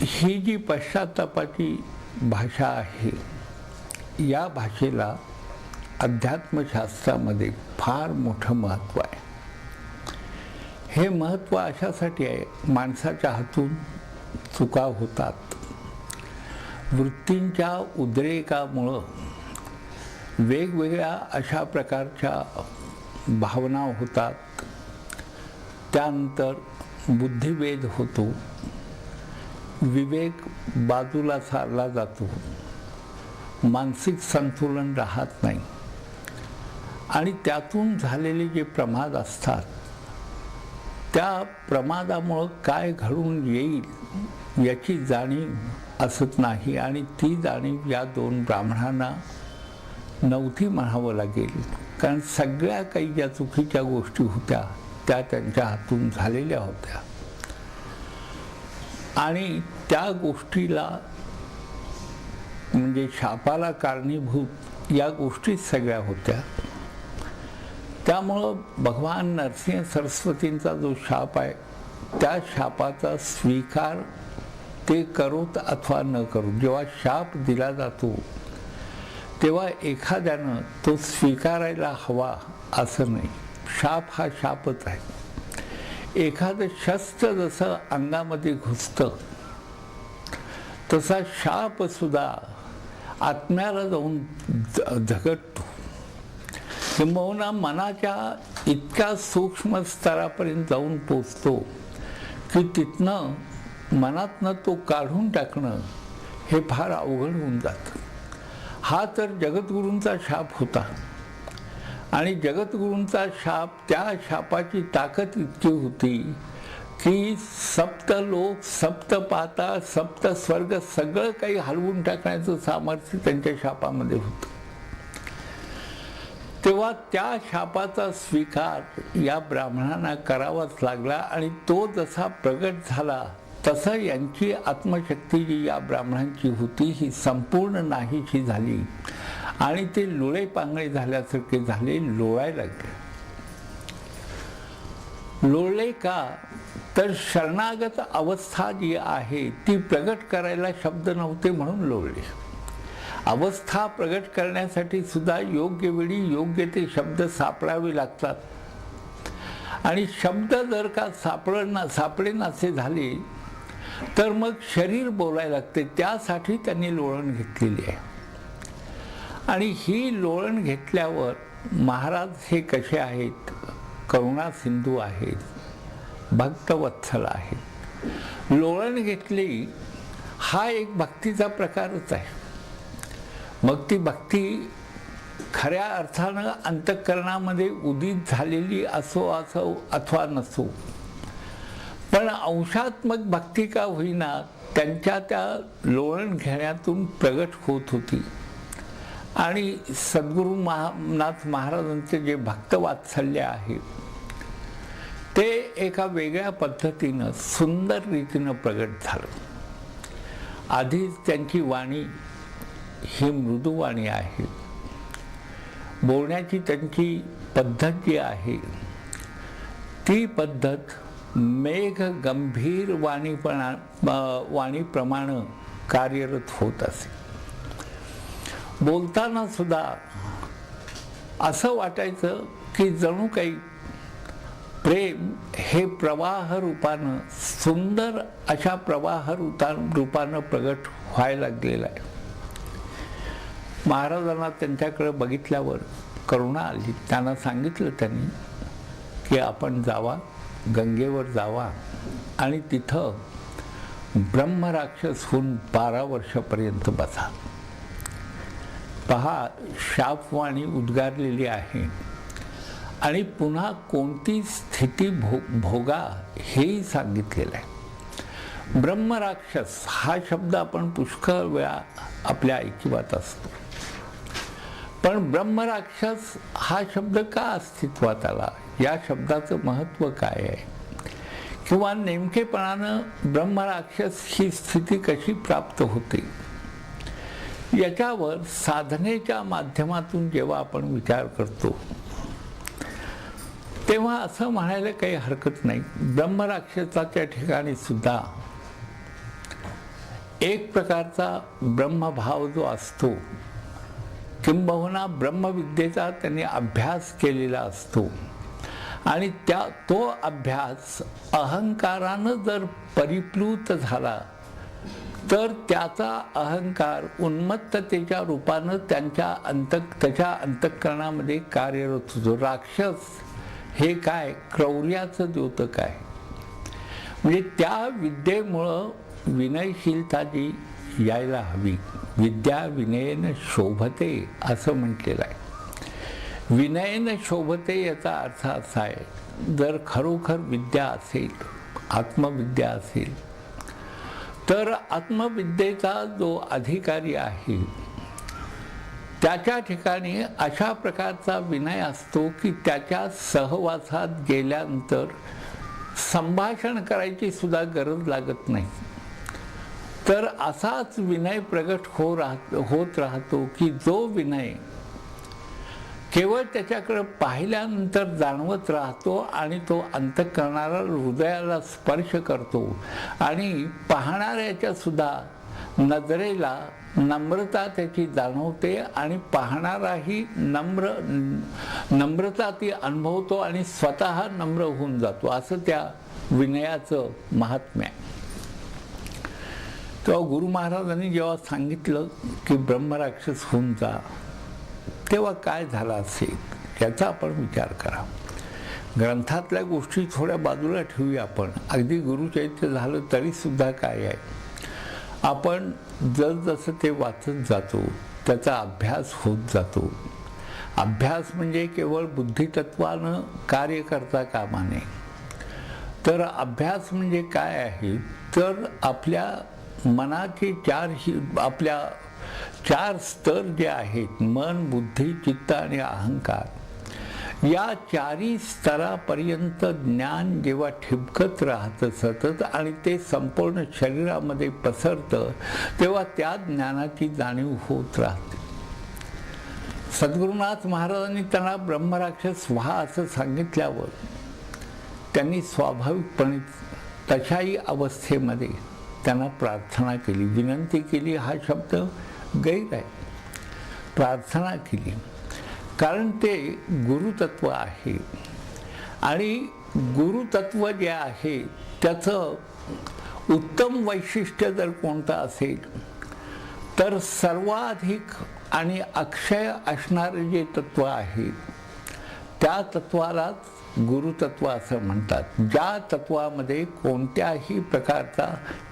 ही जी पश्चातापाची भाषा आहे, या भाषेला अध्यात्मशास्त्रामध्ये फार मोठं महत्त्व आहे. हे महत्त्व अशासाठी आहे, माणसाच्या हातून चुका होतात, वृत्तींच्या उद्रेकामुळं वेगवेगळ्या अशा प्रकारच्या भावना होतात, त्यानंतर बुद्धिभेद होतो, विवेक बाजूला सारला जातो, मानसिक संतुलन राहत नाही आणि त्यातून झालेले जे प्रमाद असतात, त्या प्रमादामुळं काय घडून येईल याची जाणीव असत नाही आणि ती जाणीव या दोन ब्राह्मणांना नव्हती म्हणावं लागेल. कारण सगळ्या काही ज्या चुकीच्या गोष्टी होत्या त्या त्यांच्या हातून झालेल्या होत्या आणि त्या गोष्टीला म्हणजे शापाला कारणीभूत या गोष्टी सगळ्या होत्या. त्यामुळं भगवान नरसिंह सरस्वतींचा जो शाप आहे, त्या शापाचा स्वीकार ते करोत अथवा न करू, जेव्हा शाप दिला जातो तेव्हा एखाद्यानं तो स्वीकारायला हवा असं नाही. शाप हा शापच आहे. एखादं शस्त्र जसं अंगामध्ये घुसतं तसा शाप सुद्धा आत्म्याला जाऊन झगडतो. किंबहुना मनाच्या इतक्या सूक्ष्म स्तरापर्यंत जाऊन पोचतो की तिथनं मनातनं तो काढून टाकणं हे फार अवघड होऊन जातं. हा तर जगद्गुरूंचा शाप होता आणि जगद्गुरूंचा शाप, त्या शापाची ताकद इतकी होती की सप्तलोक, सप्तपाता, सप्त स्वर्ग सगळं काही हलवून टाकण्याचं सामर्थ्य त्यांच्या शापामध्ये होतं. तेव्हा त्या शापाचा स्वीकार या ब्राह्मणांना करावाच लागला आणि तो जसा प्रगट झाला तसं यांची आत्मशक्ती जी या ब्राह्मणांची होती ही संपूर्ण नाहीशी झाली आणि ते लोळे पांगळे झाल्यासारखे झाले, लोळायला लागले. लोळले का तर शरणागत अवस्था जी आहे ती प्रगट करायला शब्द नव्हते म्हणून लोळले. अवस्था प्रगट करण्यासाठी सुद्धा योग्य वेळी योग्य ते शब्द सापडावे लागतात आणि शब्द जर का सापडेनासे झाले तर मग शरीर बोलायला लागते. त्यासाठी त्यांनी लोळण घेतलेली आहे आणि ही लोळण घेतल्यावर महाराज हे कसे आहेत, करुणा सिंधू आहेत, भक्तवत्सल आहेत. लोळण घेतली हा एक भक्तीचा प्रकारच आहे. मग ती भक्ती खऱ्या अर्थानं अंतःकरणामध्ये उदित झालेली असो अथवा नसो, पण अंशात्मक भक्ती का होईना त्यांच्या त्या लोळण घेण्यातून प्रगट होत होती आणि सद्गुरू नाथ महाराजांचे जे भक्तवात्सल्य आहे ते एका वेगळ्या पद्धतीनं सुंदर रीतीनं प्रगट झालं. आधीच त्यांची वाणी ही मृदुवाणी आहे. बोलण्याची त्यांची पद्धत जी आहे ती पद्धत मेघ गंभीर वाणीप्रमाणे कार्यरत होत असे. बोलताना सुद्धा असं वाटायचं की जणू काही प्रेम हे प्रवाह रूपानं, सुंदर अशा प्रवाह रूपानं प्रगट व्हायला लागलेलं आहे. महाराजांना त्यांच्याकडे बघितल्यावर करुणा आली. त्यांना सांगितलं त्यांनी की आपण जावा, गंगेवर जावा आणि तिथं ब्रह्मराक्षस होऊन 12 वर्षापर्यंत बसा. पहा, शापवाणी उद्गारलेली आहे आणि पुन्हा कोणती स्थिती भोगा हेही सांगितलेलं आहे. ब्रह्मराक्षस हा शब्द आपण पुष्कळ वेळा आपल्या ऐकिवात असतो, पण ब्रह्मराक्षस हा शब्द का अस्तित्वात आला, या शब्दाचं महत्त्व काय आहे किंवा नेमकेपणानं ब्रह्मराक्षस ही स्थिती कशी प्राप्त होते, याच्यावर साधनेच्या माध्यमातून जेव्हा आपण विचार करतो तेव्हा असं म्हणायला काही हरकत नाही. ब्रह्मराक्षसाच्या ठिकाणी सुद्धा एक प्रकारचा ब्रह्मभाव जो असतो, किंबहुना ब्रह्मविद्येचा त्यांनी अभ्यास केलेला असतो आणि तो अभ्यास अहंकारानं जर परिप्लुत झाला तर त्याचा अहंकार उन्मत्ततेच्या रूपानं त्याच्या अंतःकरणामध्ये कार्यरत होतो. राक्षस हे काय, क्रौर्याचं द्योतक आहे. म्हणजे त्या विद्येमुळं विनयशीलता जी यायला हवी. विद्या विनयेन शोभते असं म्हटलेलं आहे. विनयेन शोभते याचा अर्थ असा आहे, जर खरोखर विद्या असेल, आत्मविद्या असेल, तर आत्मविद्येचा जो अधिकारी आहे त्याच्या ठिकाणी अशा प्रकारचा विनय असतो की त्याच्या सहवासात गेल्यानंतर संभाषण करायची सुद्धा गरज लागत नाही. तर असाच विनय प्रगट होत राहतो की जो विनय केवळ त्याच्याकडे पाहिल्यानंतर जाणवत राहतो आणि तो अंतःकरणाला, हृदयाला स्पर्श करतो आणि पाहणाऱ्याच्या सुद्धा नजरेला नम्रता त्याची जाणवते आणि पाहणाराही नम्रता ती अनुभवतो आणि स्वतः नम्र होऊन जातो. असं त्या विनयाचं महात्म्य आहे. तेव्हा गुरु महाराजांनी जेव्हा सांगितलं की ब्रह्मराक्षस होऊन जा, तेव्हा काय झालं असेल याचा आपण विचार करा. ग्रंथातल्या गोष्टी थोड्या बाजूला ठेवूया आपण. अगदी गुरुचैत्य झालं तरी सुद्धा काय आहे, आपण जसजसं ते वाचत जातो त्याचा अभ्यास होत जातो. अभ्यास म्हणजे केवळ बुद्धितत्वानं कार्य करता कामा नये. तर अभ्यास म्हणजे काय आहे, तर आपल्या मनाचे आपल्या चार स्तर जे आहेत, मन, बुद्धी, चित्त आणि अहंकार, या चारही स्तरापर्यंत ज्ञान जेव्हा ठिबकत राहतं सतत आणि ते संपूर्ण शरीरामध्ये पसरतं, तेव्हा त्या ज्ञानाची जाणीव होत राहते. सद्गुरुनाथ महाराजांनी त्यांना ब्रह्मराक्षस व्हा असं सांगितल्यावर त्यांनी स्वाभाविकपणे तशाही अवस्थेमध्ये त्यांना प्रार्थना केली, विनंती केली. हा शब्द गैर आहे. प्रार्थना केली, कारण ते गुरुतत्व आहे आणि गुरुतत्व जे आहे त्याचं उत्तम वैशिष्ट्य जर कोणतं असेल तर सर्वाधिक आणि अक्षय असणारे जे तत्व आहे त्या तत्वालाच गुरुतत्व असं म्हणतात. ज्या तत्वामध्ये कोणत्याही प्रकारचा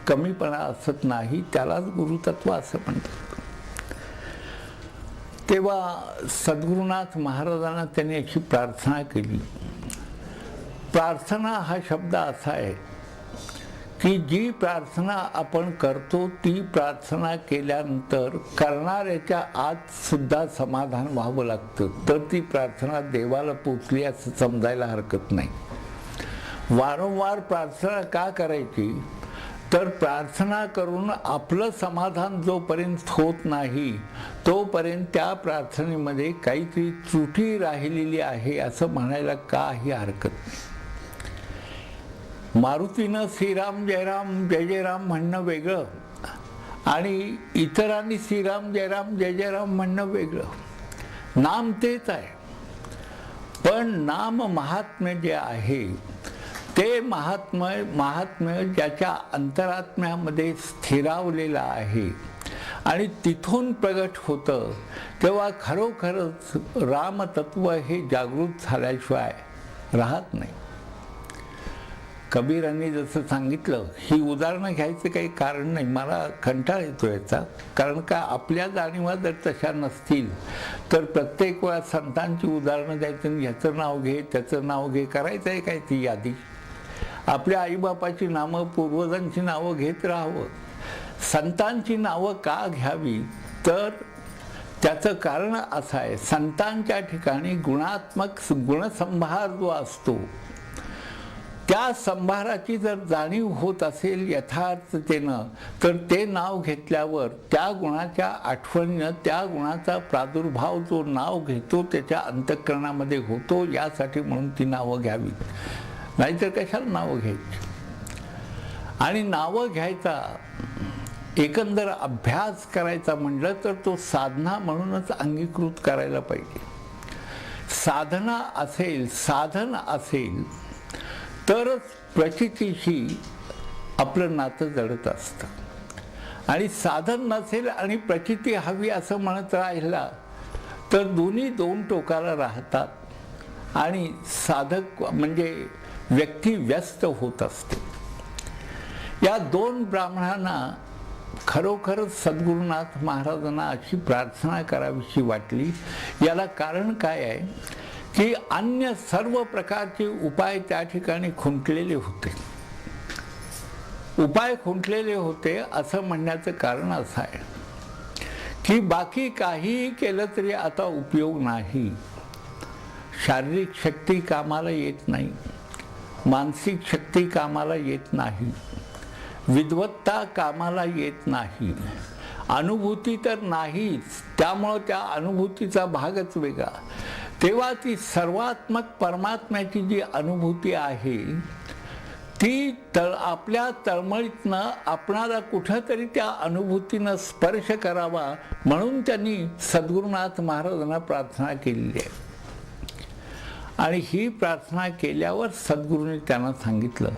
कमीपणा असत नाही त्यालाच गुरुतत्व असं म्हणतात. तेव्हा सद्गुरुनाथ महाराजांना त्यांनी अशी प्रार्थना केली. प्रार्थना हा शब्द असा आहे की जी प्रार्थना आपण करतो ती प्रार्थना केल्यानंतर करणाऱ्याच्या आत सुद्धा समाधान व्हावं लागतं, तर ती प्रार्थना देवाला पोचली असं समजायला हरकत नाही. वारंवार प्रार्थना का करायची, तर प्रार्थना करून आपलं समाधान जोपर्यंत होत नाही तोपर्यंत त्या प्रार्थनेमध्ये काहीतरी त्रुटी राहिलेली आहे असं म्हणायला काही हरकत नाही. मारुतीनं श्रीराम जयराम जय जयराम म्हणणं वेगळं आणि इतरांनी श्रीराम जयराम जय जयराम म्हणणं वेगळं. नाम तेच आहे, पण नाम महात्म्य जे आहे ते महात्म्य ज्याच्या अंतरात्म्यामध्ये स्थिरावलेलं आहे आणि तिथून प्रगट होतं, तेव्हा खरोखरच रामतत्व हे जागृत झाल्याशिवाय राहत नाही. कबीरांनी जसं सांगितलं, ही उदाहरणं घ्यायचं काही कारण नाही, मला कंटाळा येतो याचा. कारण का आपल्या जाणीवा जर तशा नसतील तर प्रत्येक वेळा संतांची उदाहरणं द्यायचं, ह्याचं नाव घे त्याचं नाव घे, करायचं आहे काय ती यादी. आपल्या आईबापाची नावं, पूर्वजांची नावं घेत राहावं. संतांची नावं का घ्यावी, तर त्याचं कारण असं आहे, संतांच्या ठिकाणी गुणसंभार जो असतो त्या संभाराची जर जाणीव होत असेल यथार्थतेनं, तर ते नाव घेतल्यावर त्या गुणाच्या आठवणीनं त्या गुणाचा प्रादुर्भाव जो नाव घेतो त्याच्या अंतःकरणामध्ये होतो. यासाठी म्हणून ती नावं घ्यावी, नाहीतर कशाला नावं घ्यायची. आणि नावं घ्यायचा एकंदर अभ्यास करायचा म्हटलं तर तो साधना म्हणूनच अंगीकृत करायला पाहिजे. साधना असेल, साधन असेल तरच प्रचितीशी आपलं नातं जडत असतं. आणि साधन नसेल आणि प्रचिती हवी असं म्हणत राहिला तर दोन्ही दोन टोकाला राहतात आणि साधक म्हणजे व्यक्ती व्यस्त होत असते. या दोन ब्राह्मणांना खरोखरच सद्गुरुनाथ महाराजांना अशी प्रार्थना करावीशी वाटली. याला कारण काय आहे की अन्य सर्व प्रकारचे उपाय त्या ठिकाणी खुंटलेले होते. उपाय खुंटलेले होते असं म्हणण्याचं कारण असं आहे की बाकी काहीही केलं तरी आता उपयोग नाही. शारीरिक शक्ती कामाला येत नाही, मानसिक शक्ती कामाला येत नाही, विद्वत्ता कामाला येत नाही, अनुभूती तर नाहीच, त्यामुळं त्या अनुभूतीचा भागच वेगळा. तेव्हा ती सर्वात्मक परमात्म्याची जी अनुभूती आहे ती आपल्या तळमळीतनं आपणाला कुठंतरी त्या अनुभूतीनं स्पर्श करावा म्हणून त्यांनी सद्गुरुनाथ महाराजांना प्रार्थना केलेली आहे. आणि ही प्रार्थना केल्यावर सद्गुरूंनी त्यांना सांगितलं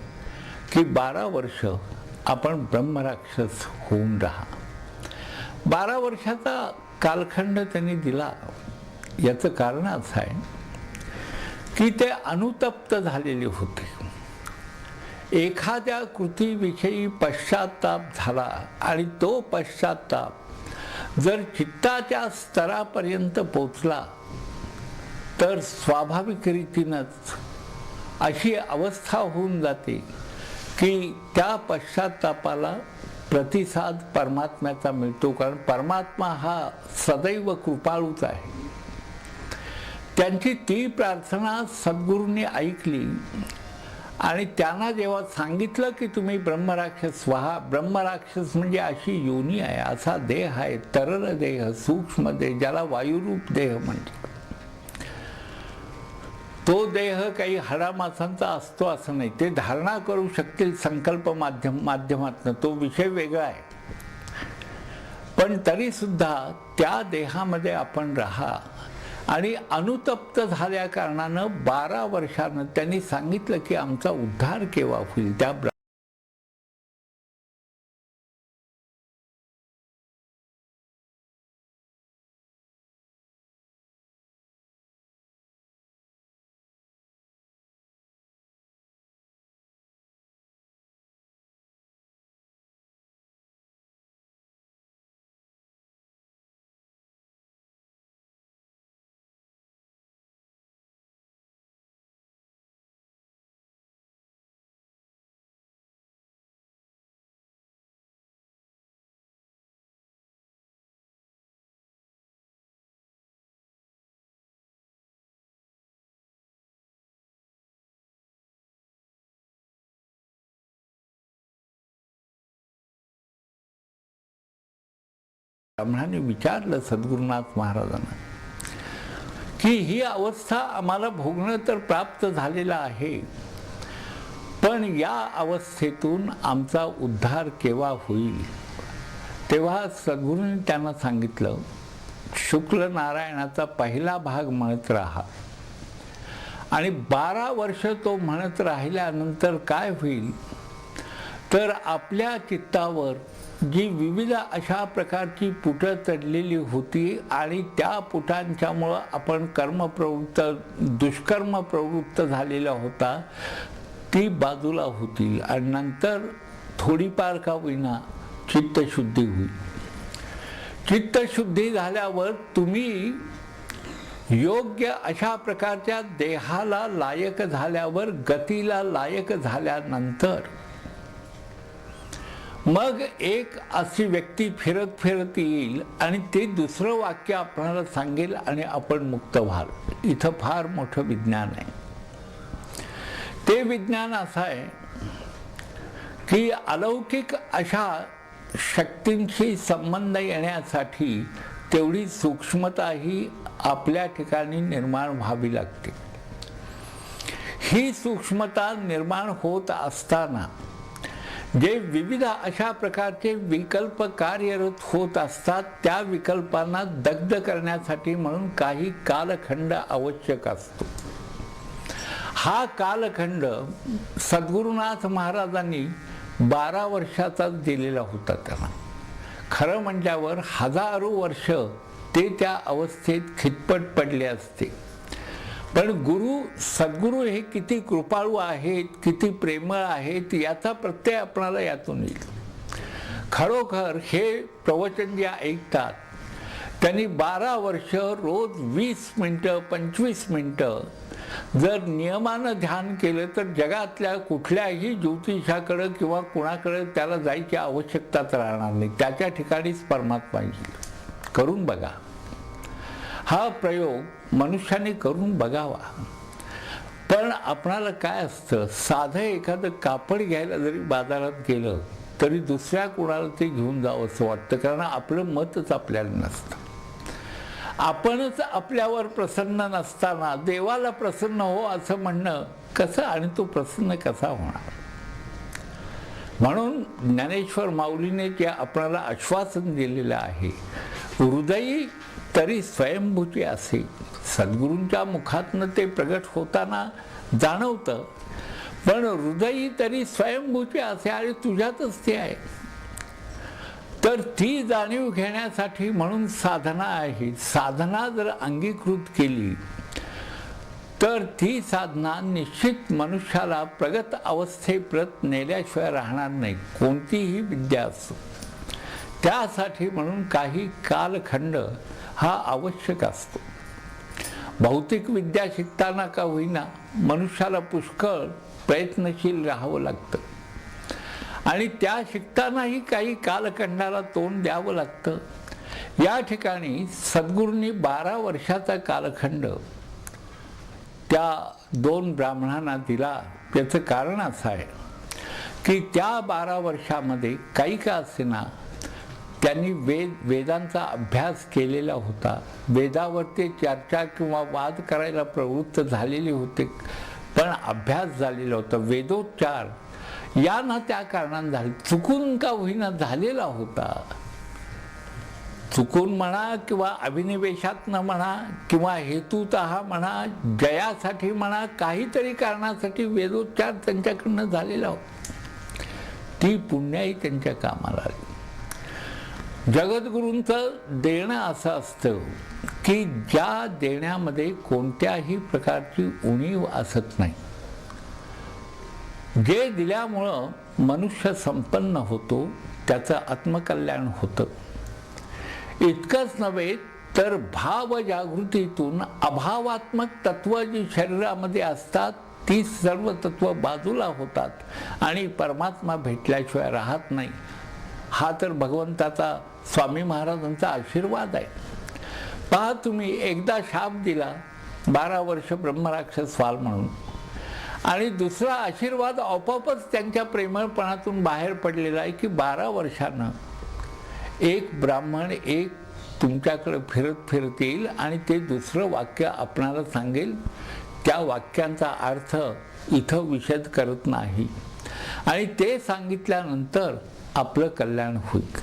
की 12 वर्ष आपण ब्रह्मराक्षस होऊन राहा. 12 वर्षाचा कालखंड त्यांनी दिला. याचं कारण असं आहे की ते अनुतप्त झालेले होते. एखाद्या कृतीविषयी पश्चात्ताप झाला आणि तो पश्चात्ताप जर चित्ताच्या स्तरापर्यंत पोचला तर स्वाभाविक रीतीनंच अशी अवस्था होऊन जाते की त्या पश्चात्तापाला प्रतिसाद परमात्म्याचा मिळतो. कारण परमात्मा हा सदैव कृपाळूच आहे. त्यांची ती प्रार्थना सद्गुरूंनी ऐकली आणि त्यांना जेव्हा सांगितलं की तुम्ही ब्रह्मराक्षस व्हा. ब्रह्मराक्षस म्हणजे अशी योनी आहे, असा देह आहे, तरल देह, सूक्ष्म देह, ज्याला वायुरूप देह म्हणजे. तो देह काही हाडामासांचा असतो असं नाही. ते धारणा करू शकतील संकल्प माध्यमातून, तो विषय वेगळा आहे. पण तरी सुद्धा त्या देहामध्ये आपण राहा. आणि अनुतप्त झाल्या कारणानं 12 वर्षानं त्यांनी सांगितलं की आमचा उद्धार केव्हा होईल. त्या ब्राह्मणाने विचारलं सद्गुरुनाथ महाराजांना की ही अवस्था आम्हाला भोगणं तर प्राप्त झालेला आहे, पण या अवस्थेतून आमचा उद्धार केव्हा होईल. तेव्हा सद्गुरूंनी त्यांना सांगितलं शुक्ल नारायणाचा पहिला भाग म्हणत राहा. आणि 12 वर्ष तो म्हणत राहिल्यानंतर काय होईल तर आपल्या चित्तावर जी विविध अशा प्रकारची पुटं चढलेली होती आणि त्या पुटांच्यामुळं आपण कर्मप्रवृत्त दुष्कर्म प्रवृत्त झालेला होता ती बाजूला होतील आणि नंतर थोडीफार का होईना चित्तशुद्धी होईल. चित्तशुद्धी झाल्यावर तुम्ही योग्य अशा प्रकारच्या देहाला लायक झाल्यावर, गतीला लायक झाल्यानंतर मग एक अशी व्यक्ती फिरत फिरत येईल आणि ते दुसरं वाक्य आपल्याला सांगेल आणि आपण मुक्त व्हाल. इथं फार मोठं विज्ञान आहे. ते विज्ञान असं आहे की अलौकिक अशा शक्तींशी संबंध येण्यासाठी तेवढी सूक्ष्मताही आपल्या ठिकाणी निर्माण व्हावी लागते. ही सूक्ष्मता निर्माण होत असताना जे विविध अशा प्रकारचे विकल्प कार्यरत होत असतात, त्या विकल्पांना दग्ध करण्यासाठी म्हणून काही कालखंड आवश्यक असतो. हा कालखंड सद्गुरुनाथ महाराजांनी 12 वर्षाचाच दिलेला होता त्यांना. खरं म्हटल्यावर हजारो वर्ष ते त्या अवस्थेत खितपट पडले असते. पण सद्गुरू हे किती कृपाळू आहेत, किती प्रेमळ आहेत, याचा प्रत्यय आपणाला यातून येईल. खरोखर हे प्रवचन जे ऐकतात त्यांनी 12 वर्ष रोज 20 मिनिटं 25 मिनिटं जर नियमानं ध्यान केलं तर जगातल्या कुठल्याही ज्योतिषाकडे किंवा कुणाकडे त्याला जायची आवश्यकताच राहणार नाही. त्याच्या ठिकाणीच परमात्मा येईल. करून बघा. हा प्रयोग मनुष्याने करून बघावा. पण आपणाला काय असतं, साधं एखादं कापड घ्यायला जरी बाजारात गेलं तरी दुसऱ्या कोणाला ते घेऊन जावं असं वाटतं, कारण आपलं मतच आपल्याला नसतं. आपणच आपल्यावर प्रसन्न नसताना देवाला प्रसन्न हो असं म्हणणं कसं, आणि तो प्रसन्न कसा होणार. म्हणून ज्ञानेश्वर माऊलीने जे आपल्याला आश्वासन दिलेलं आहे, हृदयी तरी स्वयंभूचे असे. सद्गुरूंच्या मुखातनं ते प्रगट होताना जाणवतं, पण हृदयी तरी स्वयंभूचे असे, आणि तुझ्यातच ते आहे. तर ती जाणीव घेण्यासाठी म्हणून साधना आहे. साधना जर अंगीकृत केली तर ती साधना निश्चित मनुष्याला प्रगत अवस्थेप्रत नेल्याशिवाय राहणार नाही, कोणतीही विद्या असो. त्यासाठी म्हणून काही कालखंड हा आवश्यक असतो. भौतिक विद्या शिकताना का होईना मनुष्याला पुष्कळ प्रयत्नशील राहावं लागतं, आणि त्या शिकतानाही काही कालखंडाला तोंड द्यावं लागतं. या ठिकाणी सद्गुरूंनी 12 वर्षाचा कालखंड त्या 2 ब्राह्मणांना दिला. त्याचं कारण असं आहे की त्या 12 वर्षामध्ये काही का असेना त्यांनी वेदांचा अभ्यास केलेला होता. वेदावरती चर्चा किंवा वाद करायला प्रवृत्त झालेले होते, पण अभ्यास झालेला होता. वेदोच्चार या ना त्या कारणाने झाले, चुकून का होईना झालेला होता. चुकून म्हणा किंवा अभिनिवेशातनं म्हणा किंवा हेतुतः म्हणा, जयासाठी म्हणा, काहीतरी कारणासाठी वेदोच्चार त्यांच्याकडनं झालेला होता. ती पुण्याही त्यांच्या कामाला आली. जगद्गुरूंचं देणं असं असतं की ज्या देण्यामध्ये कोणत्याही प्रकारची उणीव असत नाही. जे दिल्यामुळं मनुष्य संपन्न होतो, त्याचं आत्मकल्याण होतं. इतकंच नव्हे तर भावजागृतीतून अभावात्मक तत्व जी शरीरामध्ये असतात ती सर्व तत्व बाजूला होतात आणि परमात्मा भेटल्याशिवाय राहत नाही. हा तर भगवंताचा, स्वामी महाराजांचा आशीर्वाद आहे. पहा, तुम्ही एकदा शाप दिला 12 वर्ष ब्रह्मराक्षस व्हाल म्हणून, आणि दुसरा आशीर्वाद आपोआपच त्यांच्या प्रेमळपणातून बाहेर पडलेला आहे की 12 वर्षानं एक ब्राह्मण एक तुमच्याकडे फिरत येईल आणि ते दुसरं वाक्य आपणाला सांगेल. त्या वाक्यांचा अर्थ इथं विशद करत नाही, आणि ते सांगितल्यानंतर आपलं कल्याण होईल.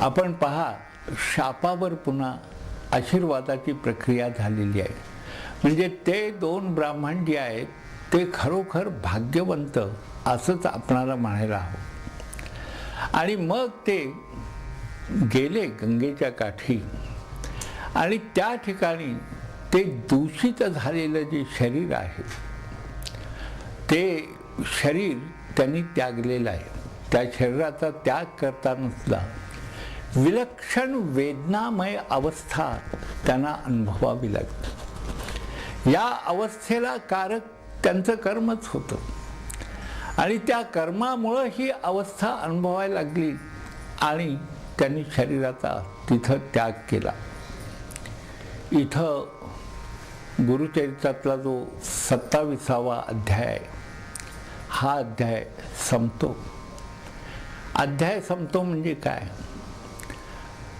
आपण पहा, शापावर पुन्हा आशीर्वादाची प्रक्रिया झालेली आहे. म्हणजे ते 2 ब्राह्मण जे आहेत ते खरोखर भाग्यवंत असंच आपणाला म्हणायला हवं. आणि मग ते गेले गंगेच्या काठी, आणि त्या ठिकाणी ते दूषित झालेलं जे शरीर आहे ते शरीर त्यांनी त्यागलेलं आहे. त्या शरीराचा त्याग करताना सुद्धा विलक्षण वेदनामय अवस्था त्यांना अनुभवावी लागते. या अवस्थेला कारक त्यांचं कर्मच होतं, आणि त्या कर्मामुळं ही अवस्था अनुभवायला लागली आणि त्यांनी शरीराचा तिथं त्याग केला. इथं गुरुचरित्रातला जो 27वा अध्याय आहे, हा अध्याय संपतो. अध्याय संपतो म्हणजे काय?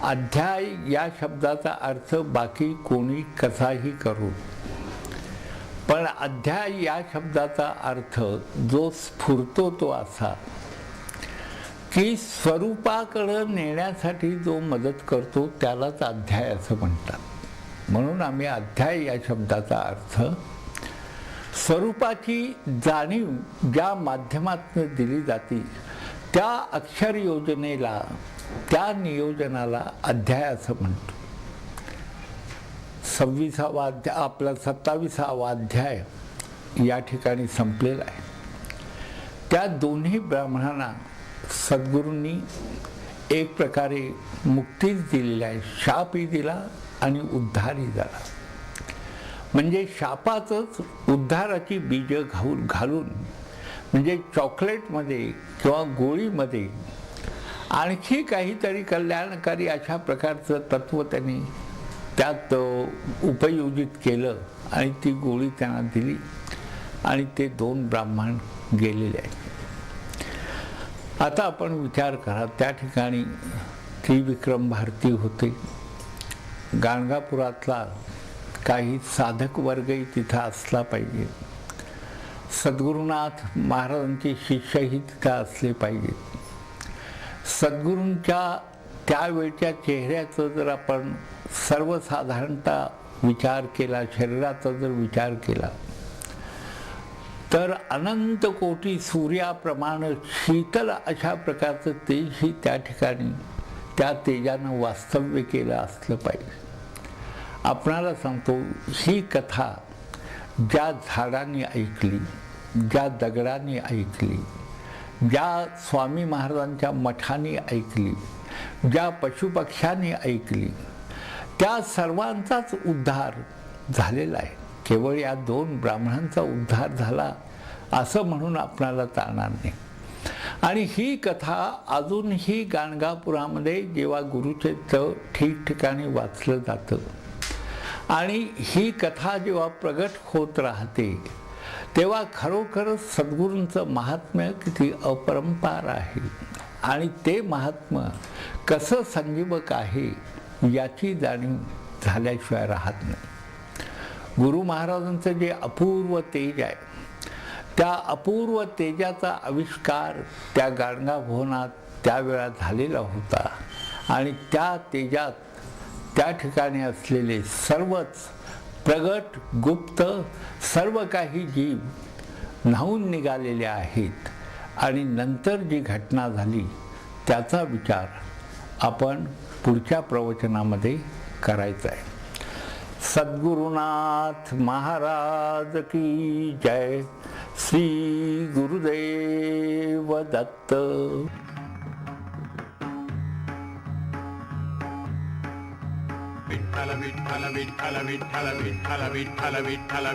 अध्याय या शब्दाचा अर्थ बाकी कोणी कसाही करू, पण अध्याय या शब्दाचा अर्थ जो स्फुरतो तो असा की स्वरूपाकडं नेण्यासाठी जो मदत करतो त्यालाच अध्याय असं म्हणतात. म्हणून आम्ही अध्याय या शब्दाचा अर्थ स्वरूपाची जाणीव ज्या माध्यमातून दिली जाते त्या अक्षर योजनेला, त्या नियोजनाला अध्याय असं म्हणतो. 26वा अध्याय, आपला 27वा अध्याय या ठिकाणी संपलेला आहे. त्या दोन्ही ब्राह्मणांना सद्गुरूंनी एक प्रकारे मुक्तीच दिलेली आहे. शापही दिला आणि उद्धारही झाला. म्हणजे शापाचंच उद्धाराची बीजं घालून म्हणजे चॉकलेटमध्ये किंवा गोळीमध्ये आणखी काहीतरी कल्याणकारी अशा प्रकारचं तत्त्व त्यांनी त्यात उपयोजित केलं आणि ती गोळी त्यांना दिली आणि ते 2 ब्राह्मण गेलेले आहेत. आता आपण विचार करा, त्या ठिकाणी त्रिविक्रम भारती होते. गाणगापुरातला काही साधक वर्गही तिथं असला पाहिजे. सद्गुरुनाथ महाराजांचे शिष्यही तिथं असले पाहिजेत. सद्गुरूंच्या त्यावेळच्या चेहऱ्याचं जर आपण सर्वसाधारणतः विचार केला, शरीराचा जर विचार केला तर अनंत कोटी सूर्याप्रमाणे शीतल अशा प्रकारचं तेजही त्या ठिकाणी त्या तेजानं वास्तव्य केलं असलं पाहिजे. आपणाला सांगतो, ही कथा ज्या झाडांनी ऐकली, ज्या दगडांनी ऐकली, ज्या स्वामी महाराजांच्या मठांनी ऐकली, ज्या पशुपक्ष्यांनी ऐकली, त्या सर्वांचाच उद्धार झालेला आहे. केवळ या 2 ब्राह्मणांचा उद्धार झाला असं म्हणून आपणाला चालणार नाही. आणि ही कथा अजूनही गाणगापुरामध्ये जेव्हा गुरुचरित्र ठिकठिकाणी वाचलं जातं आणि ही कथा जेव्हा प्रगट होत राहते तेव्हा खरोखर सद्गुरूंचं महात्म्य किती अपरंपार आहे आणि ते महात्म्य कसं संजीवक आहे याची जाणीव झाल्याशिवाय राहत नाही. गुरु महाराजांचं जे अपूर्व तेज आहे, त्या अपूर्व तेजाचा आविष्कार त्या गाणगाभवनात त्यावेळा झालेला होता आणि त्या तेजात त्या ठिकाणी असलेले सर्वच प्रगट गुप्त सर्व काही जीव न्हावून निघालेले आहेत. आणि नंतर जी घटना झाली त्याचा विचार आपण पुढच्या प्रवचनामध्ये करायचा आहे. सद्गुरुनाथ महाराज की जय. श्री गुरुदेव दत्त. विठ्ठल विठ्ठल विठ्ठल विठ्ठल विठ्ठल विठ्ठल विठ्ठल विठ्ठल